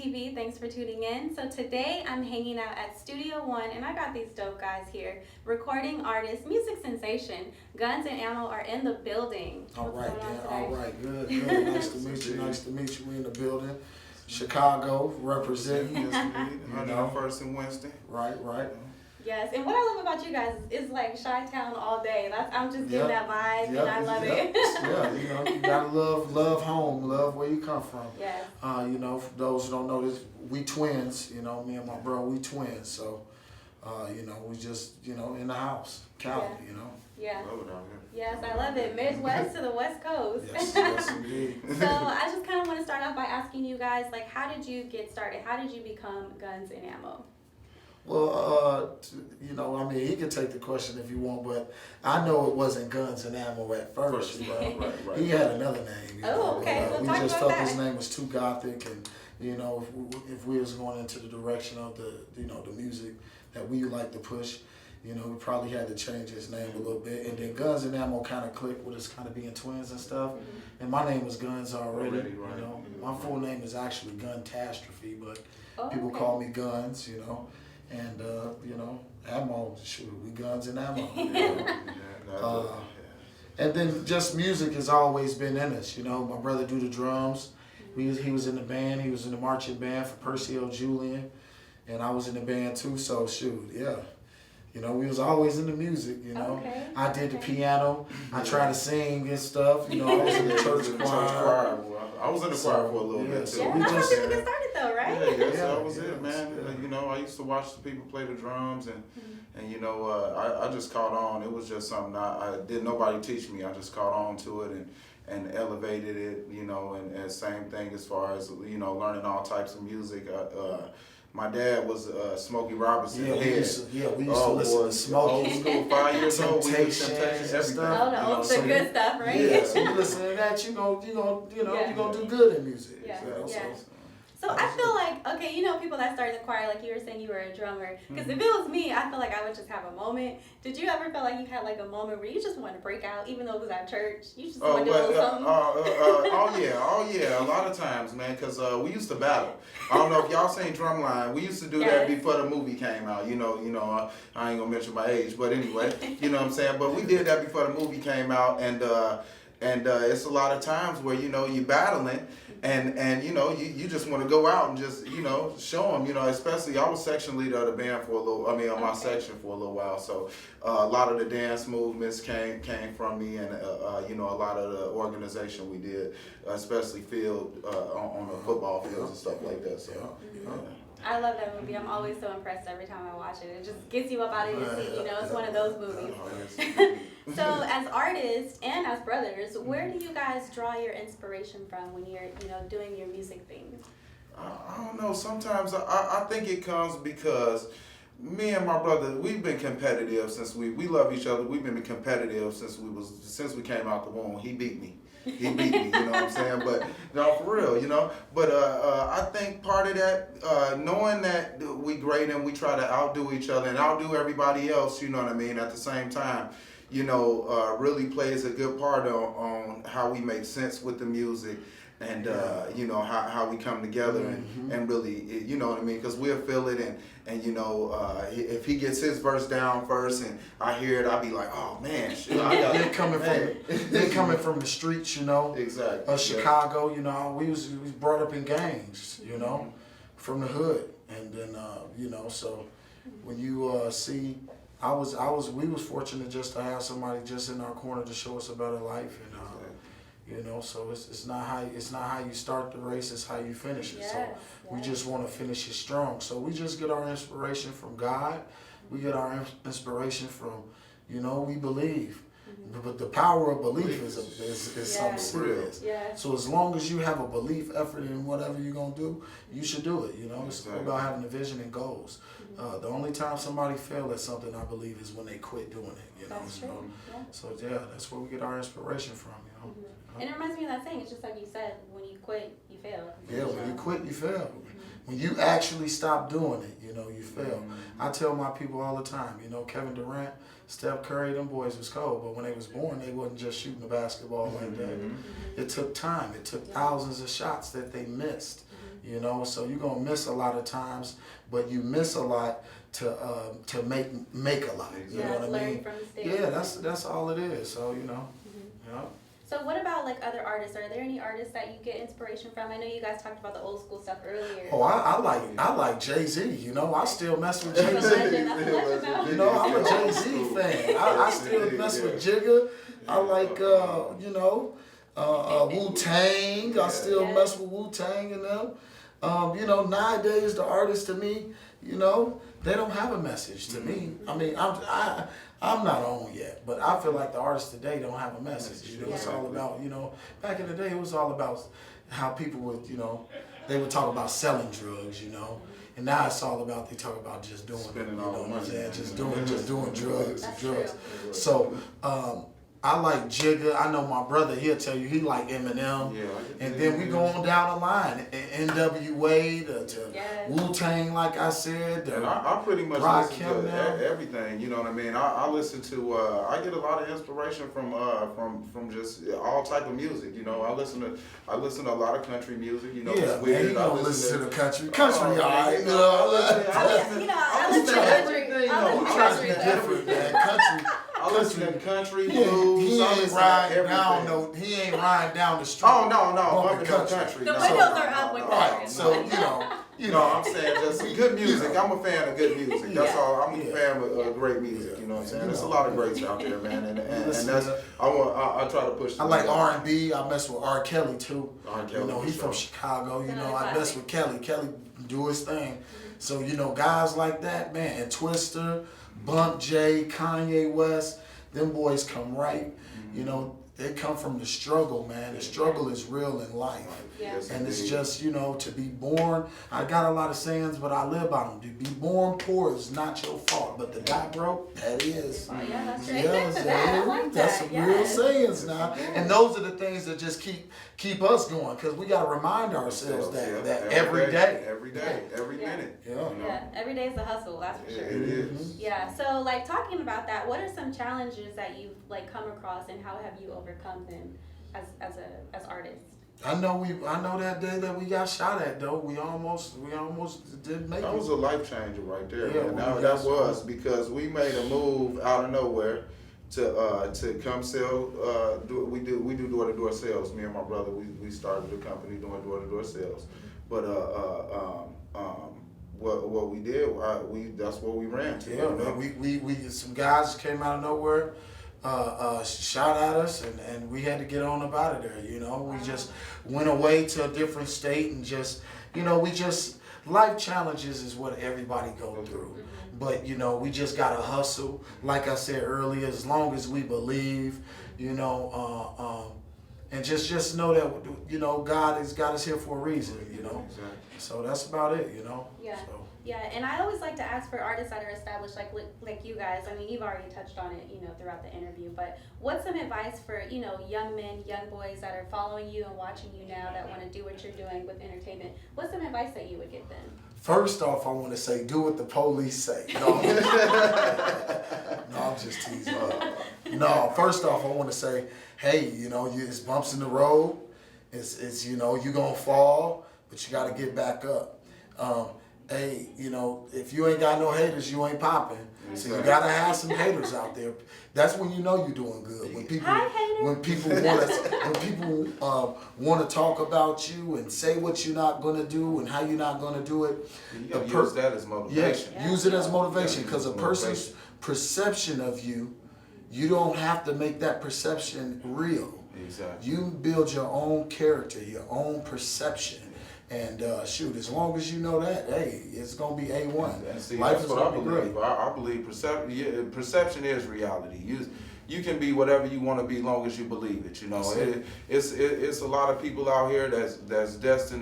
TV. Thanks for tuning in. So today I'm hanging out at Studio One and I got these dope guys here. Recording artist, music sensation, Gunz and Ammo are in the building. All right, Dan. All right, good. Nice to meet you. Nice to meet you. We in the building. Chicago representing. Yes, indeed. 101st and Winston. Right. Yes, and what I love about you guys is like Chi-Town all day. I'm just getting that vibe, and I love it. Yeah, you gotta love home, love where you come from. Yes. For those who don't know this, we twins. Me and my bro, we twins. So, we just, in the house, Cali. Yeah. Love it out here. Yes, I love it. Midwest to the West Coast. Yes, indeed. So I just kind of want to start off by asking you guys, like, how did you get started? How did you become Gunz and Ammo? Well, he can take the question if you want, but I know it wasn't Gunz and Ammo at first. Right. He had another name. Okay. We just felt his name was too gothic, and if we was going into the direction of the music that we like to push, we probably had to change his name a little bit. And then Gunz and Ammo kind of clicked with us kind of being twins and stuff. Mm-hmm. And my name was Gunz already. Right. My full name is actually Guntastrophe, but people call me Gunz. And Ammo, shoot, we Gunz and Ammo. And then just music has always been in us. My brother do the drums. He was in the band. He was in the marching band for Percy L. Julian, and I was in the band too. So shoot, yeah. We was always in the music, Okay. I did the piano. I tried to sing and stuff. I was in the church choir. I was in the choir for a little bit too. Yeah, that's how people get started though, right? Yeah, that was it, man. I used to watch the people play the drums and I just caught on. It was just something I didn't nobody teach me. I just caught on to it and elevated it, and same thing as far as, learning all types of music. My dad was Smokey Robinson. We used to listen to Smokey. Old school, 5 years old. Temptation, everything. Oh, the good stuff, right? Yeah, so you listen to that, you gonna do good in music. Yeah. So, So I feel like, okay, people that start in the choir, like you were saying you were a drummer. Because if it was me, I feel like I would just have a moment. Did you ever feel like you had like a moment where you just wanted to break out, even though it was at church? You just wanted to do something? Oh yeah, a lot of times, man, because we used to battle. I don't know if y'all seen Drumline. We used to do that before the movie came out. I ain't gonna mention my age, but anyway, you know what I'm saying? But we did that before the movie came out, and it's a lot of times where, you're battling, and you just want to go out and just, show them, especially I was section leader of the band for a little, my section for a little while. So a lot of the dance movements came from me, and, a lot of the organization we did, especially field, on the football fields and stuff like that. So, I love that movie. I'm always so impressed every time I watch it. It just gets you up out of your seat, it's one of those movies. So as artists and as brothers, where do you guys draw your inspiration from when you're, doing your music things? I don't know. Sometimes I think it comes because me and my brother, we've been competitive since we love each other. We've been competitive since we came out the womb. He beat me. You know what I'm saying? But no, for real, But I think part of that, knowing that we great and we try to outdo each other and outdo everybody else, you know what I mean, at the same time, really plays a good part on how we make sense with the music. And how we come together and really, you know what I mean? Because we'll feel it, and if he gets his verse down first and I hear it, I'll be like, oh man, shit, they're coming from the streets, exactly, of Chicago. We was brought up in gangs, from the hood, and then so when you see, we was fortunate just to have somebody just in our corner to show us a better life, and. So it's not how you start the race, it's how you finish it. We just want to finish it strong. So we just get our inspiration from God. We get our inspiration from, we believe. But the power of belief is something serious. So as long as you have a belief effort in whatever you're going to do, you should do it. It's about having a vision and goals. The only time somebody fails at something, I believe, is when they quit doing it. That's true. So that's where we get our inspiration from. And it reminds me of that saying, it's just like you said, when you quit, you fail. Yeah, when you quit, you fail. When you actually stop doing it, you fail. I tell my people all the time, Kevin Durant, Steph Curry, them boys was cold, but when they was born, they wasn't just shooting the basketball like that. It took time. It took thousands of shots that they missed, You know, so you're gonna miss a lot of times, but you miss a lot to make a lot. You know what I learn mean? from mistakes. Yeah, that's all it is. So you know, yeah. So what about like other artists? Are there any artists that you get inspiration from? I know you guys talked about the old school stuff earlier. Oh, I like Jay-Z. You know, I still mess with That's a Jay-Z. legend. That's a legend now. You know, I'm a Jay-Z fan. I still mess with Jigga. I like you know, Wu-Tang. I still mess with Wu-Tang and them. You know, nowadays the artists to me, you know, they don't have a message to me. I mean, I'm not on yet, but I feel like the artists today don't have a message. You know, it's all about, you know, back in the day it was all about how people would, you know, they would talk about selling drugs, you know. And now it's all about, they talk about just doing, spending you all know the what I'm money. saying, just doing drugs and That's drugs. true. So, I like Jigga. I know my brother, he'll tell you he like Eminem. Yeah. And then we go on down the line, NWA to Wu-Tang, like I said. And I pretty much Rock listen him to now. everything, you know what I mean? I listen to, I get a lot of inspiration from just all type of music, you know. I listen to a lot of country music, you know. Yeah, it's weird. man, you I gonna listen to the country. Country, Oh, all right. you know, I listen to country. everything, I though. listen to He tries to country. be different, man. Country. I listen to country, He blues, I ain't listen to riding everything. down no. He ain't riding down the street. Oh, no, bumping bumping country. The no, windows no, are no, up with no, country. Right, so you know, I'm saying just good music. I'm a fan of good music. That's Yeah. all. I'm a Yeah. fan of great music. You know what I'm saying? There's a lot of greats out there, man, and Listen, that's I try to push. I like R&B. I mess with R. Kelly too. R. You Kelly, know, for he's sure. from Chicago. You Another know, I mess classic. with Kelly. Kelly do his thing. So you know, guys like that, man, and Twister, Bump J, Kanye West, them boys come right. You know, they come from the struggle, man. The struggle is real in life. Yeah. Yes, And it's indeed. just, you know, to be born, I got a lot of sayings, but I live by them. To be born poor is not your fault, but to die broke, that is. Oh, yeah, that's Yeah, right. I like that's that. some real Yes. sayings now. And those are the things that just keep us going, because we got to remind ourselves Yeah, that every day. every day, every Yeah. minute. Yeah. You know? Yeah, every day is a hustle, that's for Yeah, sure. it is. Yeah, so like talking about that, what are some challenges that you've like come across and how have you overcome them as artists? I know that day that we got shot at though. We almost didn't make That it. was a life changer right there. Yeah, man. we That got was because we made a move out of nowhere to come sell. We do door to door sales. Me and my brother, we started the company doing door to door sales. But what we did, that's what we ran to. Yeah, you know? man. We some guys came out of nowhere, shot at us, and we had to get on up out of there. You know, we just went away to a different state and just, you know, life challenges is what everybody go through. But you know, we just gotta hustle. Like I said earlier, as long as we believe, you know, and just know that, you know, God has got us here for a reason. You know, Exactly. so that's about it. You know. Yeah. So. Yeah, and I always like to ask for artists that are established, like you guys. I mean, you've already touched on it, you know, throughout the interview. But what's some advice for, you know, young men, young boys that are following you and watching you now that want to do what you're doing with entertainment? What's some advice that you would give them? First off, I want to say, do what the police say. No, I'm just teasing. No, first off, I want to say, hey, you know, it's bumps in the road. It's you know, you're going to fall, but you got to get back up. Hey, you know, if you ain't got no haters, you ain't popping. So you got to have some haters out there. That's when you know you're doing good. When people, Hi, haters. when people want to talk about you and say what you're not going to do and how you're not going to do it. You gotta use that as motivation. Yeah, use it as motivation, Yeah, because a use it as person's motivation. perception of you, you don't have to make that perception real. Exactly. You build your own character, your own perception. And shoot, as long as you know that, hey, it's gonna be A1. And see, Life that's is what I gonna be believe. great. I believe perception is reality. You can be whatever you want to be, long as you believe it. You know, That's it's a lot of people out here that's destined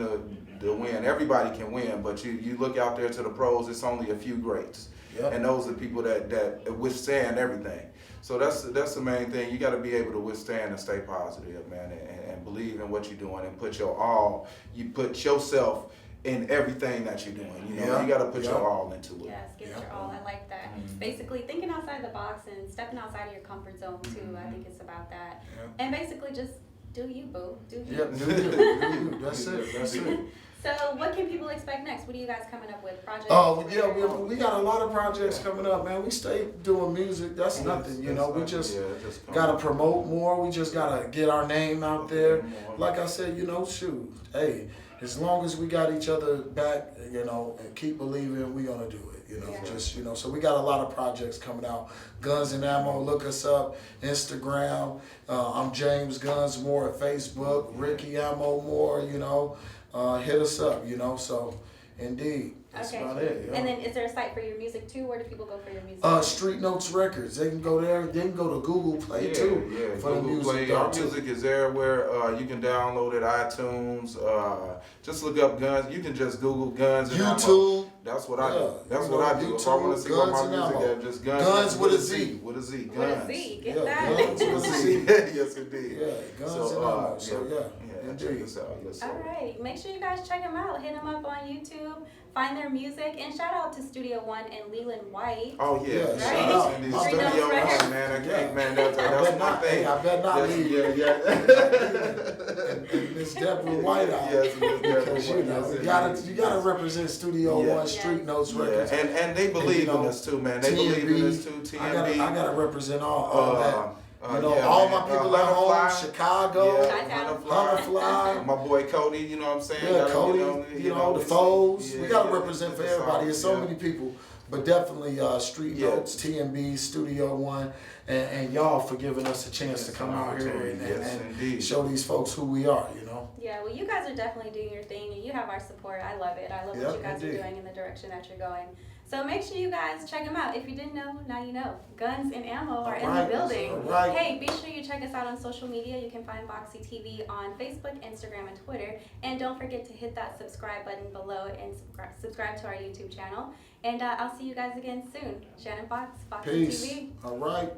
to win. Everybody can win, but you look out there to the pros. It's only a few greats, Yep. and those are people that withstand everything. So that's the main thing. You got to be able to withstand and stay positive, man, and believe in what you're doing and put your all. You put yourself in everything that you're doing. You know, Yeah. you got to put Yeah. your all into it. Yes, give it Yeah. your all. I like that. Basically, thinking outside the box and stepping outside of your comfort zone too. I think it's about that. Yeah. And basically, just do you, boo. Do you. Yep, do you. That's it. That's it. So what can people expect next? What are you guys coming up with? Projects? Oh, yeah, we got a lot of projects coming up, man. We stay doing music. That's nothing, you know. We just got to promote more. We just got to get our name out there. Like I said, you know, shoot, hey, as long as we got each other back, you know, and keep believing, we're going to do it, you know. Just, you know, so we got a lot of projects coming out. Gunz and Ammo, look us up. Instagram, I'm James Gunz Moore at Facebook. Ricky Ammo Moore, you know. Hit us up, you know, so indeed, that's about it. Yeah. And then is there a site for your music too? Where do people go for your music? Streetnotes Records. They can go there. They can go to Google Play too. Yeah, for Google Play. Our music is everywhere. You can download it, iTunes. Just look up Gunz. You can just Google Gunz and Ammo. YouTube. That's what I do. That's what I do. If I want to see what my music is, just Gunz with a Z. With a Z. With a Z. Get that. Gunz with a Z. Yes, indeed. Yeah, Gunz and Ammo. So yeah. Check us out. Yes, sir. All right. Make sure you guys check them out. Hit them up on YouTube. Find their music. And shout out to Studio One and Leland White. Oh, yeah. Yeah, Shout out to the Studio One, man. I can't, man. That's my thing. I bet not leave. Yeah. And Miss Deborah White out. Yes, Miss Deborah White. You gotta represent Studio One, Streetnotes Records. And they believe in us too, man. They believe in us too. TMB. I gotta represent all that. You know, all my people at home, Chicago, Hunterfly. My boy Cody, you know what I'm saying? Yeah, Cody, you know, the foes. We gotta represent for everybody. There's so many people. But definitely Streetnotes, TMB, Studio One, and y'all for giving us a chance to come out here and show these folks who we are, you know? Yeah, well, you guys are definitely doing your thing, and you have our support. I love it. I love what you guys are doing in the direction that you're going. So make sure you guys check them out. If you didn't know, now you know. Gunz and Ammo are in the building. Hey, be sure you check us out on social media. You can find Foxy TV on Facebook, Instagram, and Twitter. And don't forget to hit that subscribe button below and subscribe to our YouTube channel. And I'll see you guys again soon. Shannon Fox, Foxy Peace. TV. All right.